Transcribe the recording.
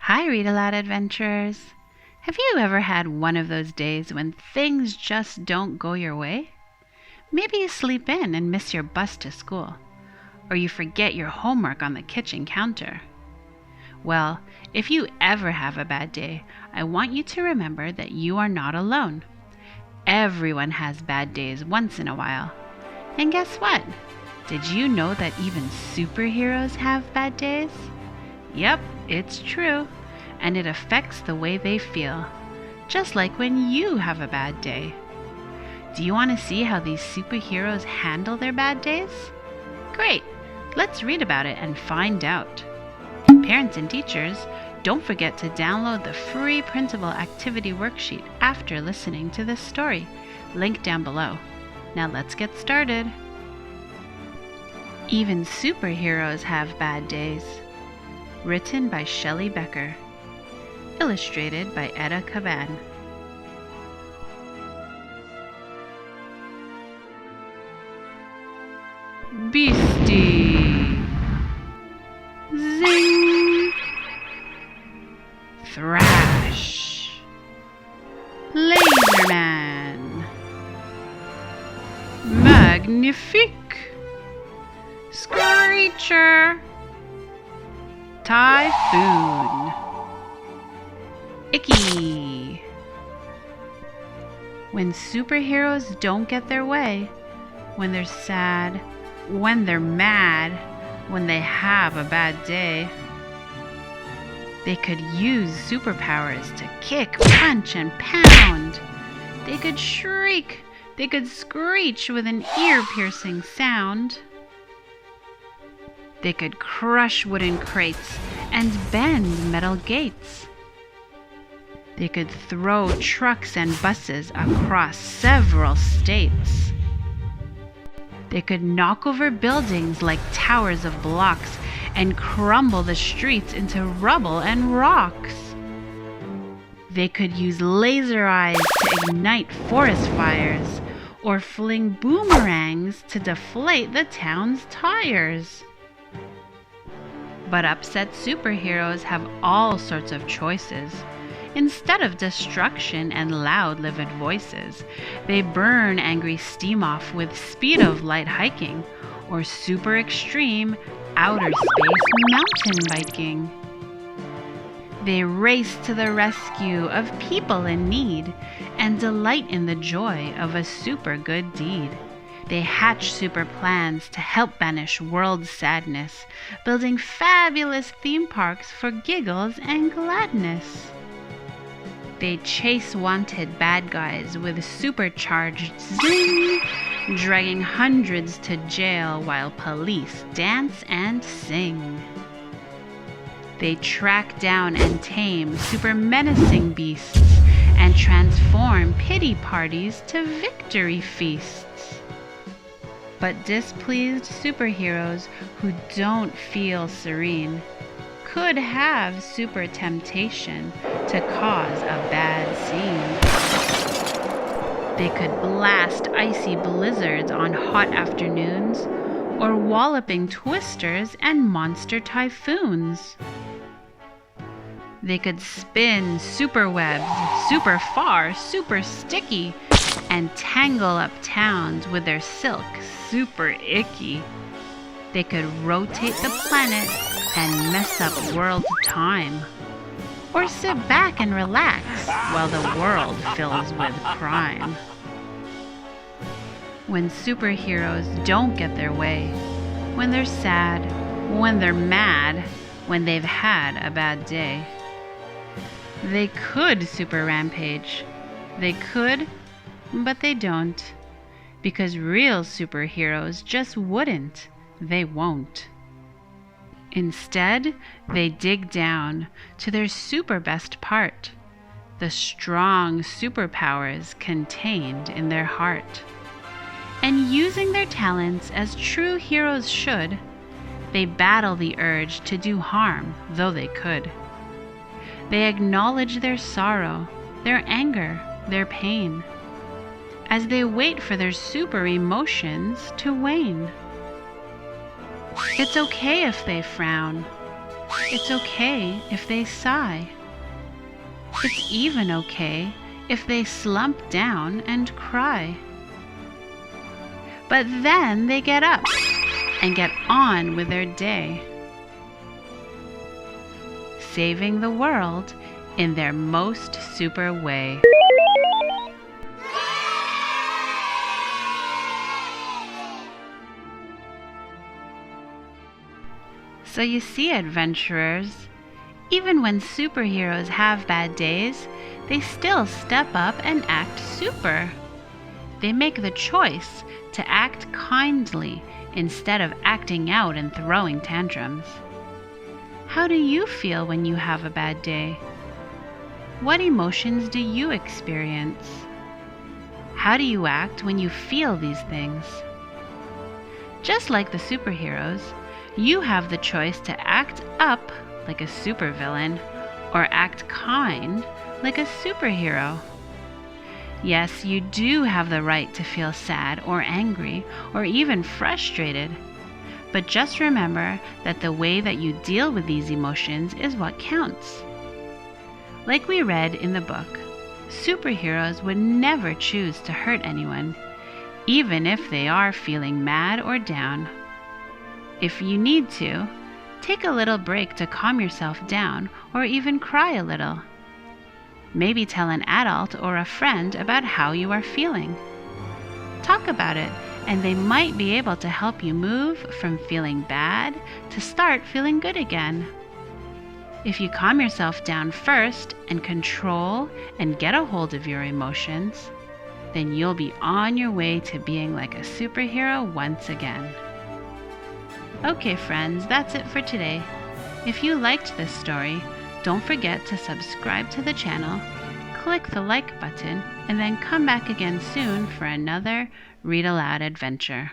Hi, Read Aloud Adventurers. Have you ever had one of those days when things just don't go your way? Maybe you sleep in and miss your bus to school, or you forget your homework on the kitchen counter. Well, if you ever have a bad day, I want you to remember that you are not alone. Everyone has bad days once in a while. And guess what? Did you know that even superheroes have bad days? Yep, it's true. And it affects the way they feel, just like when you have a bad day. Do you want to see how these superheroes handle their bad days? Great! Let's read about it and find out. Parents and teachers, don't forget to download the free printable activity worksheet after listening to this story. Link down below. Now let's get started. Even superheroes have bad days. Written by Shelley Becker. Illustrated by Etta Caban. Beastie. Zing. Thrash. Laserman. Magnifique. Screecher. Typhoon. Icky. When superheroes don't get their way, when they're sad, when they're mad, when they have a bad day, they could use superpowers to kick, punch, and pound. They could shriek. They could screech with an ear-piercing sound. They could crush wooden crates and bend metal gates. They could throw trucks and buses across several states. They could knock over buildings like towers of blocks and crumble the streets into rubble and rocks. They could use laser eyes to ignite forest fires or fling boomerangs to deflate the town's tires. But upset superheroes have all sorts of choices. Instead of destruction and loud, livid voices, they burn angry steam off with speed of light hiking or super extreme outer space mountain biking. They race to the rescue of people in need and delight in the joy of a super good deed. They hatch super plans to help banish world sadness, building fabulous theme parks for giggles and gladness. They chase wanted bad guys with supercharged zing, dragging hundreds to jail while police dance and sing. They track down and tame super menacing beasts and transform pity parties to victory feasts. But displeased superheroes who don't feel serene could have super temptation to cause a bad scene. They could blast icy blizzards on hot afternoons or walloping twisters and monster typhoons. They could spin super webs super far, super sticky, and tangle up towns with their silk super icky. They could rotate the planet and mess up world time, or sit back and relax while the world fills with crime. When superheroes don't get their way, when they're sad, when they're mad, when they've had a bad day, they could super rampage. They could, but they don't, because real superheroes just wouldn't. They won't. Instead, they dig down to their super best part, the strong superpowers contained in their heart. And using their talents as true heroes should, they battle the urge to do harm, though they could. They acknowledge their sorrow, their anger, their pain, as they wait for their super emotions to wane. It's okay if they frown. It's okay if they sigh. It's even okay if they slump down and cry. But then they get up and get on with their day, saving the world in their most super way. So you see, adventurers, even when superheroes have bad days, they still step up and act super. They make the choice to act kindly instead of acting out and throwing tantrums. How do you feel when you have a bad day? What emotions do you experience? How do you act when you feel these things? Just like the superheroes, you have the choice to act up like a supervillain or act kind like a superhero. Yes, you do have the right to feel sad or angry or even frustrated. But just remember that the way that you deal with these emotions is what counts. Like we read in the book, superheroes would never choose to hurt anyone, even if they are feeling mad or down. If you need to, take a little break to calm yourself down or even cry a little. Maybe tell an adult or a friend about how you are feeling. Talk about it, and they might be able to help you move from feeling bad to start feeling good again. If you calm yourself down first and control and get a hold of your emotions, then you'll be on your way to being like a superhero once again. Okay, friends, that's it for today. If you liked this story, don't forget to subscribe to the channel, click the like button, and then come back again soon for another Read Aloud adventure.